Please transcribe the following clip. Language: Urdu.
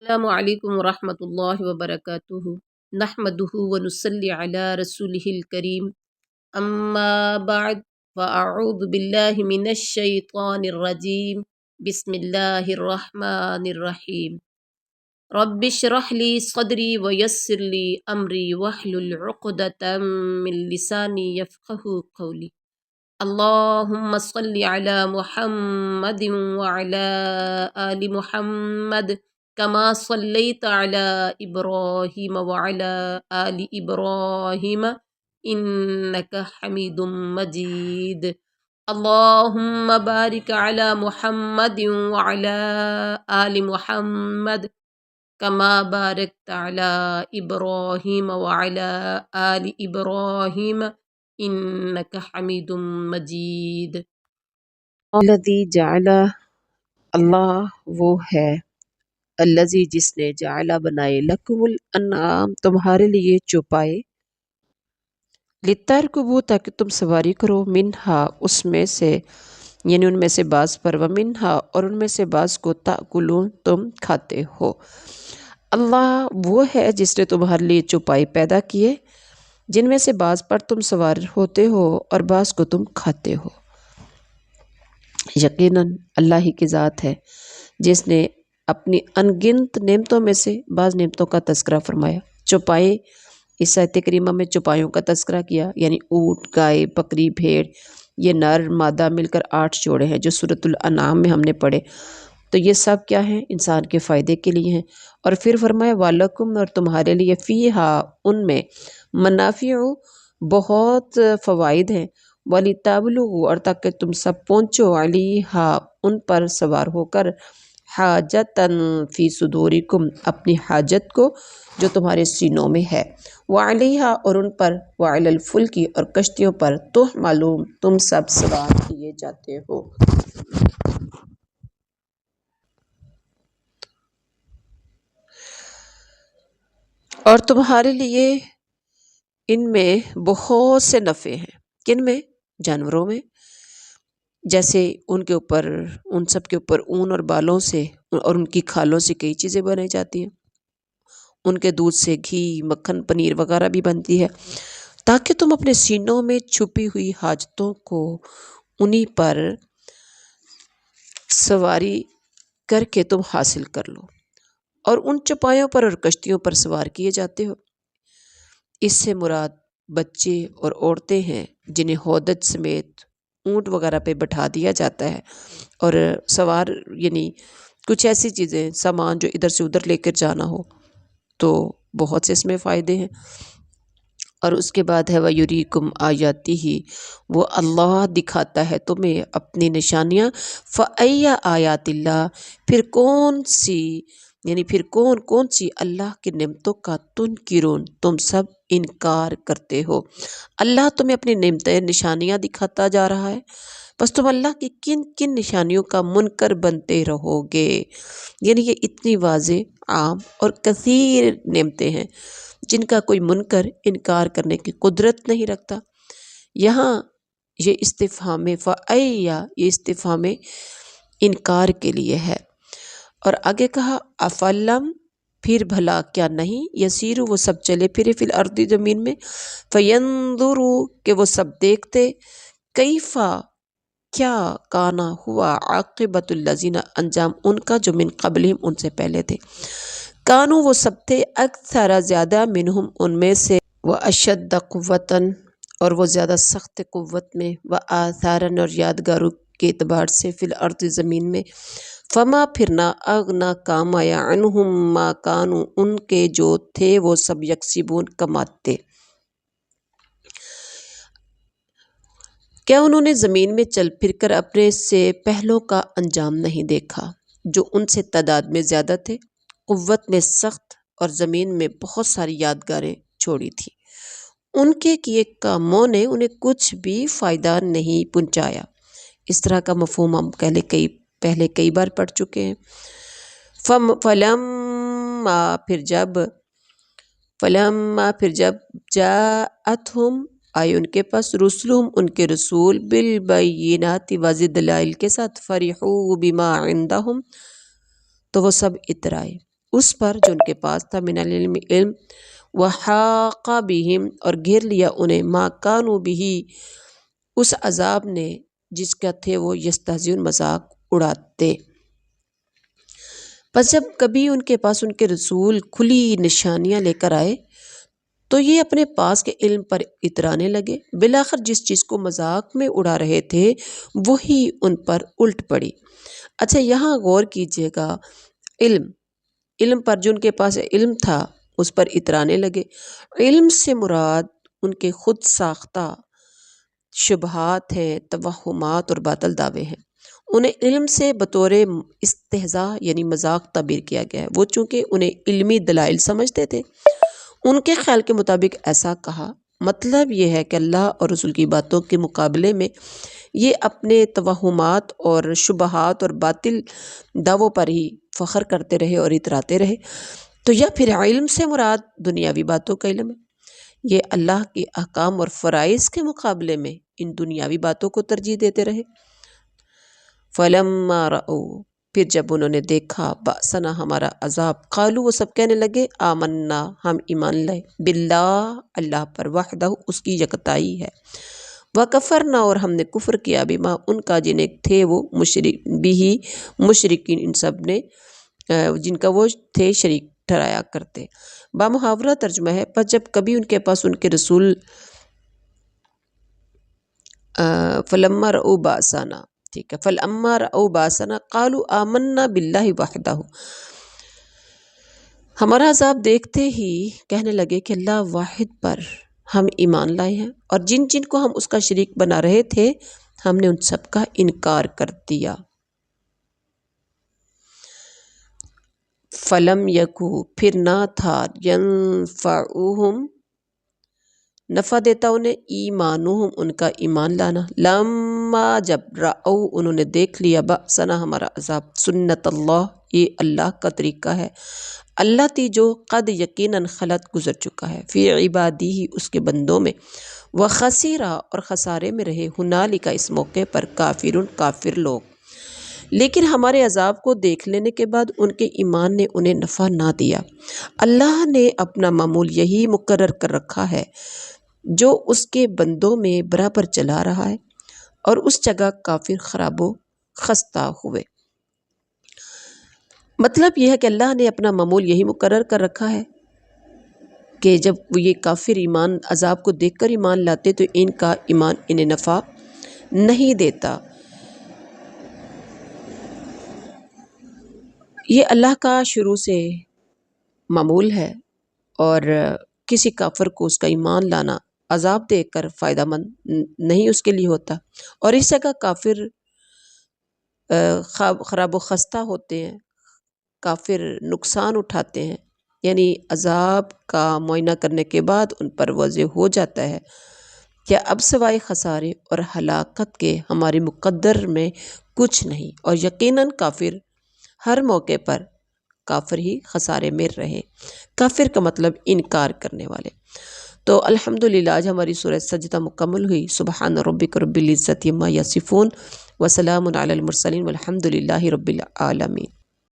السلام علیکم ورحمۃ اللہ وبرکاتہ نحمدہ ونصلی علی رسولہ الکریم اما بعد فاعوذ باللہ من الشیطان الرجیم بسم اللہ الرحمن الرحیم رب اشرح لی صدری ویسر لی امری واحلل عقدۃ من لسانی یفقہوا قولی اللہم صل علی محمد وعلی آل محمد كما صليت على إبراهيم وعلى آل إبراهيم إنك حميد مجيد اللهم بارك على محمد وعلى آل محمد كما باركت على إبراهيم وعلى آل إبراهيم إنك حميد مجيد الذي جعل اللہ وہ ہے الذی جس نے جعل بنائے لکم الانعام تمہارے لیے چوپائے لترکبوا تاکہ تم سواری کرو منہا اس میں سے یعنی ان میں سے بعض پر ومنہا اور ان میں سے بعض کو تاکلون تم کھاتے ہو۔ اللہ وہ ہے جس نے تمہارے لیے چوپائے پیدا کیے جن میں سے بعض پر تم سوار ہوتے ہو اور بعض کو تم کھاتے ہو۔ یقیناً اللہ ہی کی ذات ہے جس نے اپنی انگنت نعمتوں میں سے بعض نعمتوں کا تذکرہ فرمایا۔ چوپائے، اس آیت کریمہ میں چوپایوں کا تذکرہ کیا، یعنی اونٹ، گائے، بکری، بھیڑ، یہ نر مادہ مل کر 8 جوڑے ہیں جو سورۃ الانعام میں ہم نے پڑھے۔ تو یہ سب کیا ہیں؟ انسان کے فائدے کے لیے ہیں۔ اور پھر فرمایا وَلَکُمْ اور تمہارے لیے فیہا ان میں منافع بہت فوائد ہیں، وَلِتَبْلُغُوا اور تاکہ تم سب پہنچو علیہا ان پر سوار ہو کر حاجتاً فی صدورکم اپنی حاجت کو جو تمہارے سینوں میں ہے، وعلیہا اور ان پر وعلی الفلک اور کشتیوں پر تحملون تم سب سوار کیے جاتے ہو۔ اور تمہارے لیے ان میں بہت سے نفع ہیں۔ کن میں؟ جانوروں میں، جیسے ان کے اوپر، ان سب کے اوپر اون اور بالوں سے اور ان کی کھالوں سے کئی چیزیں بنائی جاتی ہیں۔ ان کے دودھ سے گھی، مکھن، پنیر وغیرہ بھی بنتی ہے، تاکہ تم اپنے سینوں میں چھپی ہوئی حاجتوں کو انہی پر سواری کر کے تم حاصل کر لو، اور ان چوپایوں پر اور کشتیوں پر سوار کیے جاتے ہو۔ اس سے مراد بچے اور عورتیں ہیں جنہیں ہودج سمیت اونٹ وغیرہ پہ بٹھا دیا جاتا ہے، اور سوار یعنی کچھ ایسی چیزیں، سامان جو ادھر سے ادھر لے کر جانا ہو، تو بہت سے اس میں فائدے ہیں۔ اور اس کے بعد ہے وَيُرِيكُمْ آيَاتِهِ وہ اللہ دکھاتا ہے تمہیں اپنی نشانیاں، فَأَيَّ آیَاتِ اللَّهِ پھر کون سی، یعنی پھر کون سی اللہ کی نعمتوں کا تنکرون تم سب انکار کرتے ہو۔ اللہ تمہیں اپنی نعمتیں، نشانیاں دکھاتا جا رہا ہے، بس تم اللہ کی کن کن نشانیوں کا منکر بنتے رہو گے۔ یعنی یہ اتنی واضح، عام اور کثیر نعمتیں ہیں جن کا کوئی منکر انکار کرنے کی قدرت نہیں رکھتا۔ یہاں یہ استفہام فَأَيَّ یہ استفہام انکار کے لیے ہے۔ اور آگے کہا افلم پھر بھلا کیا نہیں، یسیرو وہ سب چلے پھرے فی الارض زمین میں، فینظروا کہ وہ سب دیکھتے، کیفا کیا، کانا ہوا، عاقبۃ الذین انجام ان کا جو من قبلہم ان سے پہلے تھے، کانو وہ سب تھے اکثر زیادہ منہم ان میں سے، واشد قوتاً اور وہ زیادہ سخت قوت میں، وآثاراً اور یادگاروں کے اعتبار سے، فی الارض زمین میں، فما پھرنا اغنا کام آیا عنہم ما کانو ان کے جو تھے وہ سب یکسبون کماتے۔ کیا انہوں نے زمین میں چل پھر کر اپنے سے پہلوں کا انجام نہیں دیکھا جو ان سے تعداد میں زیادہ تھے، قوت میں سخت، اور زمین میں بہت ساری یادگاریں چھوڑی تھی۔ ان کے کیے کاموں نے انہیں کچھ بھی فائدہ نہیں پہنچایا۔ اس طرح کا مفہوم ہم پہلے کئی بار پڑھ چکے ہیں۔ فلما پھر جب جاءتہم آئے ان کے پاس رسلہم ان کے رسول بالبینات واضح دلائل کے ساتھ، فرحوا بما عندہم تو وہ سب اترائے، اس پر جو ان کے پاس تھا، من العلم علم، وحاق بہم اور گھیر لیا انہیں، ما کانوا بہ اس عذاب نے جس کا تھے وہ یستہزئون مذاق اڑاتے۔ پس جب کبھی ان کے پاس ان کے رسول کھلی نشانیاں لے کر آئے تو یہ اپنے پاس کے علم پر اترانے لگے، بالآخر جس چیز کو مذاق میں اڑا رہے تھے وہی ان پر الٹ پڑی۔ اچھا یہاں غور کیجئے گا، علم پر جو ان کے پاس علم تھا اس پر اترانے لگے، علم سے مراد ان کے خود ساختہ شبہات ہیں، توہمات اور باطل دعوے ہیں۔ انہیں علم سے بطور استہزاء یعنی مذاق تعبیر کیا گیا ہے۔ وہ چونکہ انہیں علمی دلائل سمجھتے تھے، ان کے خیال کے مطابق ایسا کہا، مطلب یہ ہے کہ اللہ اور رسول کی باتوں کے مقابلے میں یہ اپنے توہمات اور شبہات اور باطل دعووں پر ہی فخر کرتے رہے اور اتراتے رہے۔ تو یا پھر علم سے مراد دنیاوی باتوں کا علم ہے، یہ اللہ کے احکام اور فرائض کے مقابلے میں ان دنیاوی باتوں کو ترجیح دیتے رہے۔ فَلَمَّا رَأَوْا پھر جب انہوں نے دیکھا بأسنا ہمارا عذاب، قالوا وہ سب کہنے لگے آمنا ہم ایمان لائے، باللہ اللہ پر، وحدہ اس کی یکتائی ہے، وکفرنا اور ہم نے کفر کیا بما ان کا جنہیں تھے وہ مشرکین ان سب نے جن کا وہ تھے شریک ٹھہرایا کرتے۔ بامحاورہ ترجمہ ہے، پس جب کبھی ان کے پاس ان کے رسول فلما رأوا بأسنا، ٹھیک ہے، فلما رأوا بأسنا قالوا آمنا باللہ وحدہ، ہمارا عذاب دیکھتے ہی کہنے لگے کہ اللہ واحد پر ہم ایمان لائے ہیں، اور جن جن کو ہم اس کا شریک بنا رہے تھے ہم نے ان سب کا انکار کر دیا۔ فلم یکو پھر نہ تھا، ینفعوہم نفع دیتا انہیں، ایمانوہم ان کا ایمان لانا، لما جب رأو انہوں نے دیکھ لیا بأسنا ہمارا عذاب، سنت اللہ یہ اللہ کا طریقہ ہے، اللہ تی جو قد یقیناً خلت گزر چکا ہے، فی عبادی ہی اس کے بندوں میں، وخسیرہ اور خسارے میں رہے، ہنالک اس موقع پر کافرون کافر لوگ۔ لیکن ہمارے عذاب کو دیکھ لینے کے بعد ان کے ایمان نے انہیں نفع نہ دیا۔ اللہ نے اپنا معمول یہی مقرر کر رکھا ہے جو اس کے بندوں میں برابر چلا رہا ہے، اور اس جگہ کافر خراب و خستہ ہوئے۔ مطلب یہ ہے کہ اللہ نے اپنا معمول یہی مقرر کر رکھا ہے کہ جب وہ یہ کافر ایمان عذاب کو دیکھ کر ایمان لاتے تو ان کا ایمان انہیں نفع نہیں دیتا۔ یہ اللہ کا شروع سے معمول ہے، اور کسی کافر کو اس کا ایمان لانا عذاب دیکھ کر فائدہ مند نہیں اس کے لیے ہوتا، اور اس جگہ کافر خراب و خستہ ہوتے ہیں، کافر نقصان اٹھاتے ہیں، یعنی عذاب کا معائنہ کرنے کے بعد ان پر واضح ہو جاتا ہے کہ اب سوائے خسارے اور ہلاکت کے ہمارے مقدر میں کچھ نہیں، اور یقیناً کافر ہر موقع پر کافر ہی خسارے میں رہے۔ کافر کا مطلب انکار کرنے والے۔ تو الحمدللہ آج ہماری سورہ سجدہ مکمل ہوئی۔ سبحان ربک رب العزت عما یصفون وسلام علی المرسلین والحمدللہ رب العالمین۔